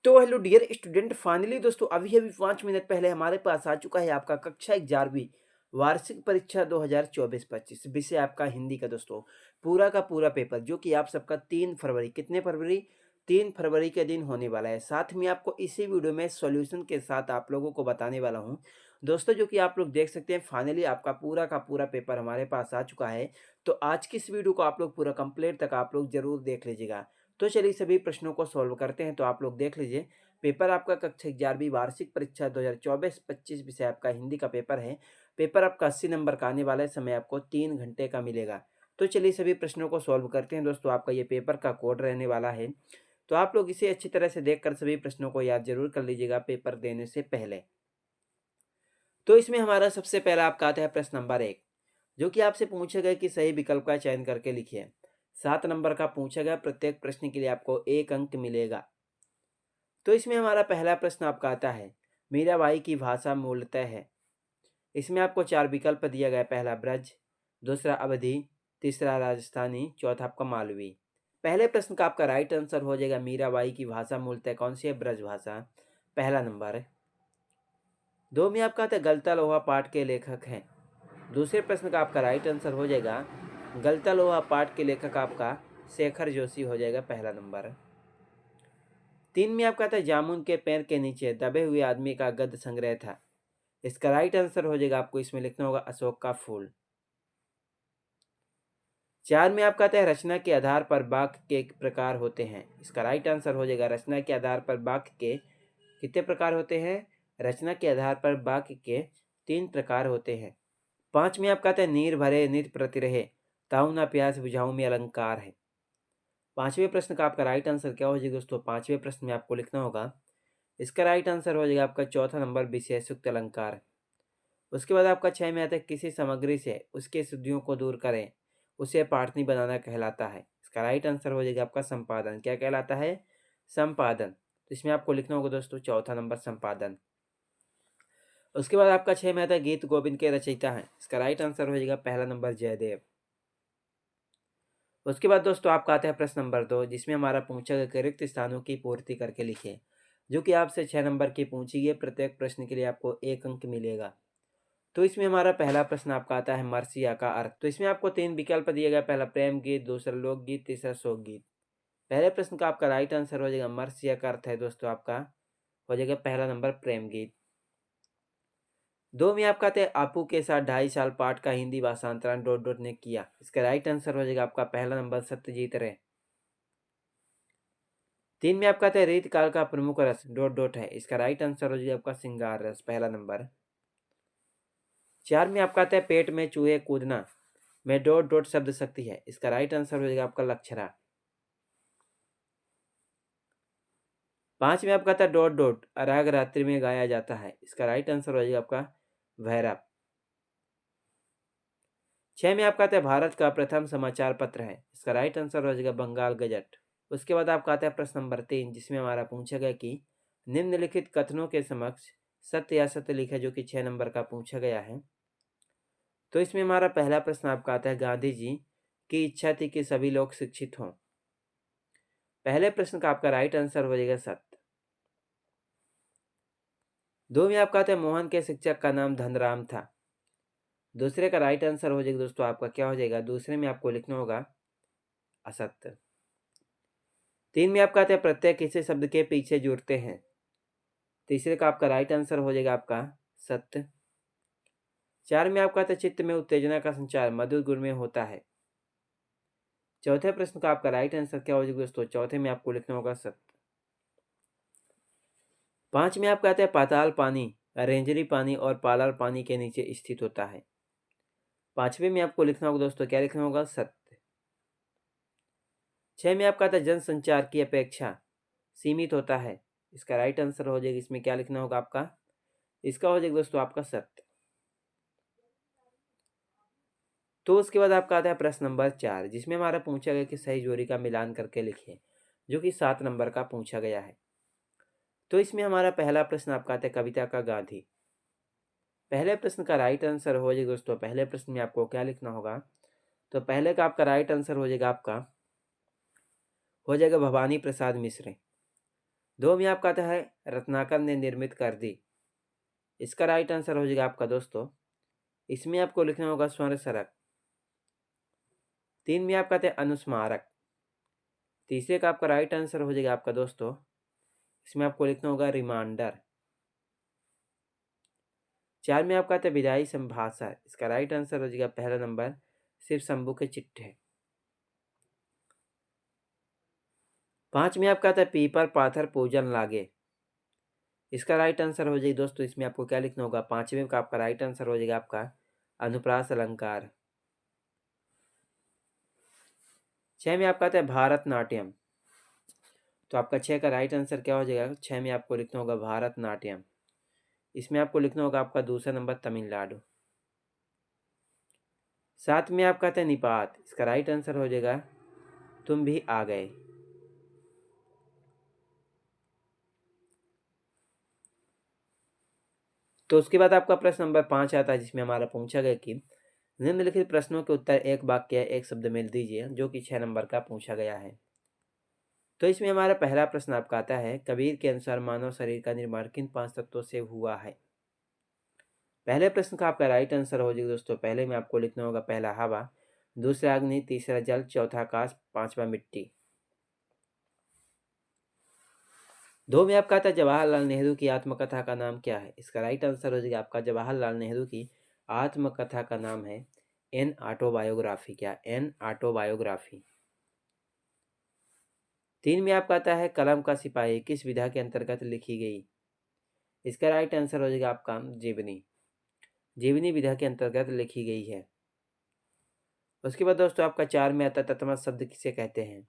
तो hello dear student, finally दोस्तों अभी अभी 5 मिनट पहले हमारे पास आ चुका है आपका कक्षा 11वीं वार्षिक परीक्षा 2024-25 विषय आपका हिंदी का दोस्तों पूरा का पूरा पेपर, जो कि आप सबका 3 फरवरी, कितने फरवरी, 3 फरवरी के दिन होने वाला है। साथ में आपको इसी वीडियो में सॉल्यूशन के साथ आप लोगों को बताने वाला हूं दोस्तों, जो कि आप लोग देख सकते हैं। फाइनली आपका पूरा का पूरा पेपर हमारे पास आ चुका है। तो आज की इस वीडियो को आप लोग पूरा कंप्लीट तक आप लोग जरूर देख लीजिएगा। तो चलिए सभी प्रश्नों को सॉल्व करते हैं। तो आप लोग देख लीजिए, पेपर आपका कक्षा 11वीं वार्षिक परीक्षा 2024-25 विषय आपका हिंदी का पेपर है। पेपर आपका 80 नंबर का आने वाला है, समय आपको 3 घंटे का मिलेगा। तो चलिए सभी प्रश्नों को सॉल्व करते हैं दोस्तों। आपका ये पेपर का कोड रहने वाला है, तो आप लोग इसे अच्छी तरह से देखकर सभी प्रश्नों को याद जरूर कर लीजिएगा पेपर देने से पहले। तो इसमें हमारा सबसे पहला आपका आता है प्रश्न नंबर 1, जो कि आपसे पूछा गया कि सही विकल्प का चयन करके लिखिए। 7 नंबर का पूछा गया, प्रत्येक प्रश्न के लिए आपको 1 अंक मिलेगा। तो इसमें हमारा पहला प्रश्न आपका आता है, मीराबाई की भाषा मूलतः है। इसमें आपको 4 विकल्प दिया गया है। पहला ब्रज, दूसरा अवधी, तीसरा राजस्थानी, चौथा आपका मालवी। पहले प्रश्न का आपका राइट आंसर हो जाएगा, मीराबाई की भाषा मूलतः कौन सी है? ब्रज भाषा, पहला नंबर है। 2 में आपका आता है, गलता लोहा पाठ के लेखक हैं। दूसरे प्रश्न का आपका राइट आंसर हो जाएगा, गलता लोहा पाठ के लेखक आपका शेखर जोशी हो जाएगा, पहला नंबर। 3 में आपका आता है, जामुन के पेड़ के नीचे दबे हुए आदमी का गद्य संग्रह था। इसका राइट आंसर हो जाएगा, आपको इसमें लिखना होगा अशोक का फूल। 4 में आपका आता है, रचना के आधार पर वाक्य के प्रकार होते हैं। इसका राइट आंसर हो जाएगा, रचना के आधार पर वाक्य के कितने प्रकार होते हैं? रचना के आधार पर वाक्य के 3 प्रकार होते हैं। 5 में आपका आता है, नीर भरे नित प्रति रहे ताऊ ना प्यास बुझाऊं में अलंकार है। 5वें प्रश्न का आपका राइट आंसर क्या हो जाएगा दोस्तों? 5वें प्रश्न में आपको लिखना होगा, इसका राइट आंसर हो जाएगा आपका चौथा नंबर, विशेषुक्त अलंकार। उसके बाद आपका 6 में आता है, किसी सामग्री से उसके अशुद्धियों को दूर करें, उसे पाठनी बनाना कहलाता है। इसका राइट आंसर हो जाएगा आपका संपादन। क्या कहलाता है? संपादन। तो इसमें आपको लिखना होगा दोस्तों चौथा नंबर, संपादन। उसके बाद आपका 6 में आता है, गीत गोविंद के रचयिता हैं। इसका राइट आंसर हो जाएगा पहला नंबर, जयदेव। उसके बाद दोस्तों आपका आता है प्रश्न नंबर 2, जिसमें हमारा पूछा गया कि रिक्त स्थानों की पूर्ति करके लिखिए, जो कि आपसे 6 नंबर की पूछी गई। प्रत्येक प्रश्न के लिए आपको 1 अंक मिलेगा। तो इसमें हमारा पहला प्रश्न आपका आता है, मर्सिया का अर्थ। तो इसमें आपको 3 विकल्प दिए गए, पहला प्रेम गीत, दूसरा लोकगीत, तीसरा शोक गीत। पहले प्रश्न का आपका राइट आंसर हो जाएगा, मर्सिया का अर्थ है दोस्तों आपका हो जाएगा पहला नंबर, प्रेम गीत। 2 में आपका आता है, आपू के साथ 2.5 साल पाठ का हिंदी भाषांतरण डॉट डॉट ने किया। इसका राइट आंसर हो जाएगा आपका पहला नंबर, सत्यजीत रे। 3 में आपका आता है, रीत काल का प्रमुख रस डॉट डॉट है। इसका राइट आंसर हो जाएगा आपका श्रृंगार रस, पहला नंबर। 4 में आपका आता है, पेट में चूहे कूदना में डॉट डॉट शब्द शक्ति है। इसका राइट आंसर हो जाएगा आपका लक्षरा। 5 में आपका आता है, डॉट डॉट अराग रात्रि में गाया जाता है। इसका राइट आंसर हो जाएगा आपका भैरव। 6 में आपका आता है, भारत का प्रथम समाचार पत्र है। इसका राइट आंसर हो जाएगा बंगाल गजट। उसके बाद आपका आता है प्रश्न नंबर 3, जिसमें हमारा पूछा गया कि निम्नलिखित कथनों के समक्ष सत्य या सत्य लिखे, जो कि 6 नंबर का पूछा गया है। तो इसमें हमारा पहला प्रश्न आपका आता है, गांधी जी की इच्छा थी कि सभी लोग शिक्षित हों। पहले प्रश्न का आपका राइट आंसर हो जाएगा सत्य। 2 में आपका आता है, मोहन के शिक्षक का नाम धनराम था। दूसरे का राइट आंसर हो जाएगा दोस्तों आपका क्या हो जाएगा? दूसरे में आपको लिखना होगा असत्य। 3 में आपका आता है, प्रत्यय किसी शब्द के पीछे जुड़ते हैं। तीसरे का आपका राइट आंसर हो जाएगा आपका सत्य। 4 में आपका आता है, चित्त में उत्तेजना का संचार मधुर गुण में होता है। चौथे प्रश्न का आपका राइट आंसर क्या हो जाएगा दोस्तों? चौथे में आपको लिखना होगा सत्य। 5 में आपका आता है, पाताल पानी रेंजरी पानी और पालार पानी के नीचे स्थित होता है। 5वें में आपको लिखना होगा दोस्तों, क्या लिखना होगा? सत्य। 6 में आपका आता है, जन संचार की अपेक्षा सीमित होता है। इसका राइट आंसर हो जाएगा, इसमें क्या लिखना होगा आपका? इसका हो जाएगा दोस्तों आपका सत्य। तो उसके बाद आपका आता है प्रश्न नंबर 4, जिसमें हमारा पूछा गया कि सही जोड़ी का मिलान करके लिखिए, जो कि 7 नंबर का पूछा गया है। तो इसमें हमारा पहला प्रश्न आपका आता है, कविता का गांधी। पहले प्रश्न का राइट आंसर हो जाएगा दोस्तों, पहले प्रश्न में आपको क्या लिखना होगा? तो पहले का आपका राइट आंसर हो जाएगा आपका हो जाएगा भवानी प्रसाद मिश्र। दो में आपका आता है रत्नाकर ने निर्मित कर दी। इसका राइट आंसर हो जाएगा आपका दोस्तों, इसमें आपको लिखना होगा स्वर्ण सरक। तीन में आपका आता है अनुस्मारक। तीसरे का आपका राइट आंसर हो जाएगा आपका दोस्तों, इसमें आपको लिखना होगा रिमांडर। चार में आपका आता है विदाई संभाषा। इसका राइट आंसर हो जाएगा पहला नंबर शिव शंभू के चिट्ठे। पांच में आपका आता है पीपर पाथर पूजन लागे। इसका राइट आंसर हो जाएगा दोस्तों, इसमें आपको क्या लिखना होगा, पांचवें का आपका राइट आंसर हो जाएगा आपका अनुप्रास अलंकार। छह में आपका आता है भारतनाट्यम। तो आपका छह का राइट आंसर क्या हो जाएगा, छह में आपको लिखना होगा भारतनाट्यम। इसमें आपको लिखना होगा आपका दूसरा नंबर तमिलनाडु। सात में आपका आता है निपात। इसका राइट आंसर हो जाएगा तुम भी आ गए। तो उसके बाद आपका प्रश्न नंबर 5 आता है, जिसमें हमारा पूछा गया कि निम्नलिखित प्रश्नों के उत्तर एक वाक्य एक शब्द में दीजिए, जो कि 6 नंबर का पूछा गया है। तो इसमें हमारा पहला प्रश्न आपका आता है, कबीर के अनुसार मानव शरीर का निर्माण किन 5 तत्वों से हुआ है। पहले प्रश्न का आपका राइट आंसर हो जाएगा दोस्तों, पहले में आपको लिखना होगा पहला हवा, दूसरा अग्नि, तीसरा जल, चौथा आकाश, पांचवा मिट्टी। दो में आपका आता है जवाहरलाल नेहरू की आत्मकथा का नाम क्या है। इसका राइट आंसर हो जाएगा आपका जवाहरलाल नेहरू की आत्मकथा का नाम है एन ऑटोबायोग्राफी। क्या, एन ऑटोबायोग्राफी। तीन में आपका आता है कलम का सिपाही किस विधा के अंतर्गत लिखी गई। इसका राइट आंसर हो जाएगा आपका जीवनी, जीवनी विधा के अंतर्गत लिखी गई है। उसके बाद दोस्तों आपका चार में आता है तत्सम शब्द किसे कहते हैं।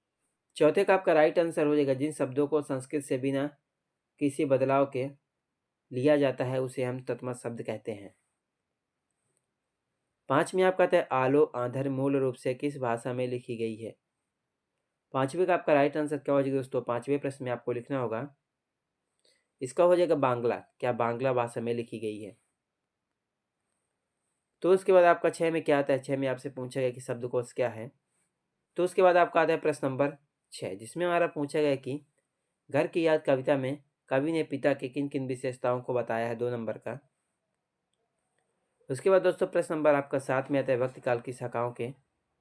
चौथे का आपका राइट आंसर हो जाएगा जिन शब्दों को संस्कृत से बिना किसी बदलाव के लिया जाता है उसे हम तत्सम शब्द कहते हैं। पांच में आपका आता है आलो आंधर मूल रूप से किस भाषा में लिखी गई है। पांचवे का आपका राइट आंसर क्या हो जाएगा दोस्तों, पांचवें प्रश्न में आपको लिखना होगा, इसका हो जाएगा बांग्ला। क्या, बांग्ला भाषा में लिखी गई है। तो उसके बाद आपका छह में क्या आता है, छह में आपसे पूछा गया कि शब्दकोश क्या है। तो उसके बाद आपका आता है प्रश्न नंबर 6, जिसमें हमारा पूछा गया कि घर की याद कविता में कवि ने पिता के किन किन विशेषताओं को बताया है, 2 नंबर का। उसके बाद दोस्तों प्रश्न नंबर आपका 7 में आता है भक्ति काल की शाखाओं के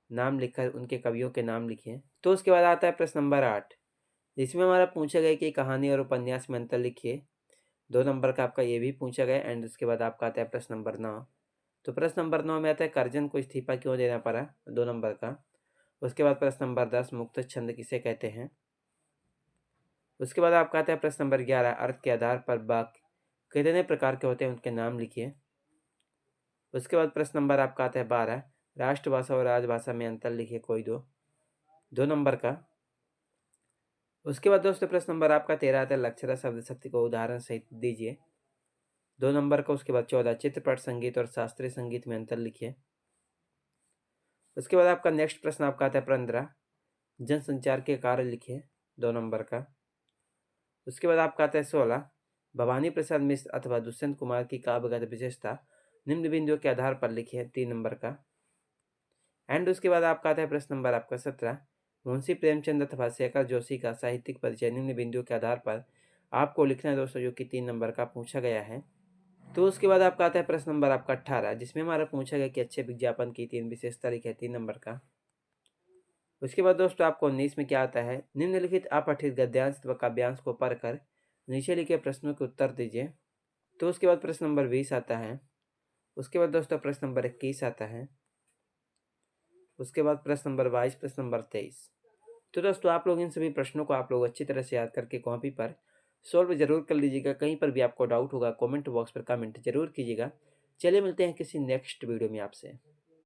नाम लिखकर उनके कवियों के नाम लिखिए। तो उसके बाद आता है प्रश्न नंबर 8, जिसमें हमारा पूछा गया कि कहानी और उपन्यास में अंतर लिखिए, 2 नंबर का आपका ये भी पूछा गया। एंड उसके बाद आपका आता है प्रश्न नंबर 9। तो प्रश्न नंबर 9 में आता है कर्जन को इस्तीफा क्यों देना पड़ा, 2 नंबर का। उसके बाद प्रश्न नंबर 10 मुक्त छंद किसे कहते हैं। उसके बाद आपका आता है प्रश्न नंबर 11 अर्थ के आधार पर वाक्य कितने प्रकार के होते हैं उनके नाम लिखिए। उसके बाद प्रश्न नंबर आपका आता है 12 राष्ट्रभाषा और राजभाषा में अंतर लिखिए कोई 2 नंबर का। उसके बाद दोस्तों प्रश्न नंबर आपका 13 आता है लक्षरा शब्द शक्ति को उदाहरण सहित दीजिए, 2 नंबर का। उसके बाद 14 चित्रपट संगीत और शास्त्रीय संगीत में अंतर लिखिए। उसके बाद आपका नेक्स्ट प्रश्न आपका आता है 15 जनसंचार के कार्य लिखिए, 2 नंबर का। उसके बाद आपका आता है 16 भवानी प्रसाद मिश्र अथवा दुष्यंत कुमार की काव्यगत विशेषता निम्न बिंदुओं के आधार पर लिखिए, 3 नंबर का। एंड उसके बाद आपका आता है प्रश्न नंबर आपका 17 मुंशी प्रेमचंद अथवा शेखर जोशी का साहित्यिक परिचय निम्न बिंदुओं के आधार पर आपको लिखना है दोस्तों, जो कि 3 नंबर का पूछा गया है। तो उसके बाद आपका आता है प्रश्न नंबर आपका 18, जिसमें हमारा पूछा गया कि अच्छे विज्ञापन की 3 विशेषता लिखे, 3 नंबर का। उसके बाद दोस्तों आपको 19 में क्या आता है, निम्नलिखित अपठित गद्यांश व काव्यांश को पढ़कर नीचे लिखे प्रश्नों के उत्तर दीजिए। तो उसके बाद प्रश्न नंबर 20 आता है। उसके बाद दोस्तों प्रश्न नंबर 21 आता है। उसके बाद प्रश्न नंबर 22, प्रश्न नंबर 23। तो दोस्तों आप लोग इन सभी प्रश्नों को आप लोग अच्छी तरह से याद करके कॉपी पर सॉल्व जरूर कर लीजिएगा। कहीं पर भी आपको डाउट होगा कमेंट बॉक्स पर कमेंट जरूर कीजिएगा। चलिए मिलते हैं किसी नेक्स्ट वीडियो में आपसे।